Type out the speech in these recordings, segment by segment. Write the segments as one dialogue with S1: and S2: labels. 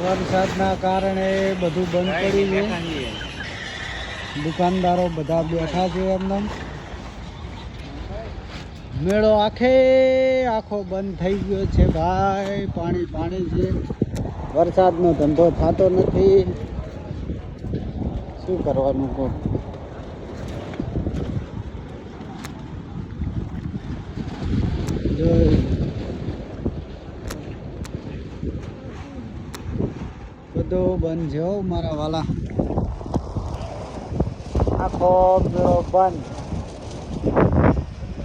S1: વરસાદના કારણે બધું બંધ પડ્યું છે. દુકાનદારો બધા બેઠા છે. એમને મેળો આખો બંધ થઈ ગયો છે ભાઈ. પાણી પાણી છે. વરસાદનો ધંધો થતો નથી. શું કરવાનું કહો? બધું બંધ છે મારા વાલા. આખો મેળો બંધ.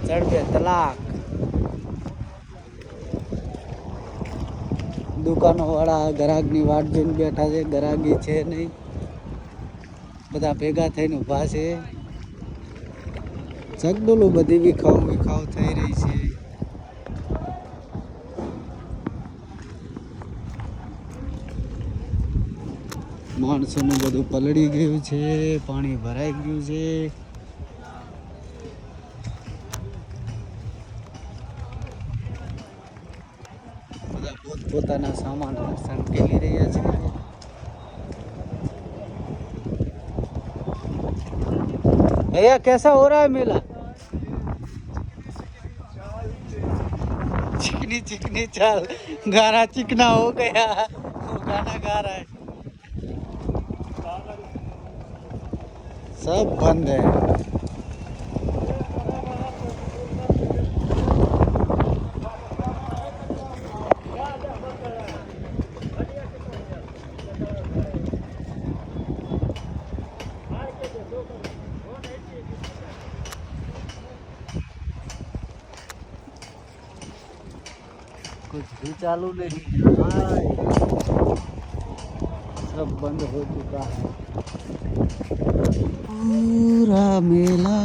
S1: ઝડપે તલાક. દુકાનો વાળા ગ્રાહકની વાટ જોઈને બેઠા છે. ગ્રાહકી છે નહીં. બધા ભેગા થઈને ઊભા છે. જગડોલું બધી વિખાવ થઈ રહી છે. માણસોનું બધું પલળી ગયું છે. પાણી ભરાઈ ગયું છે. બધા પોતાના સામાન સંકેલી રહ્યા છે. भैया कैसा हो रहा है मेला? चिकनी चिकनी चाल. गाना चिकना हो गया. वो गाना गा रहा है. सब बंद है. कुछ भी चालू नहीं. सब बंद हो चुका है. पूरा मेला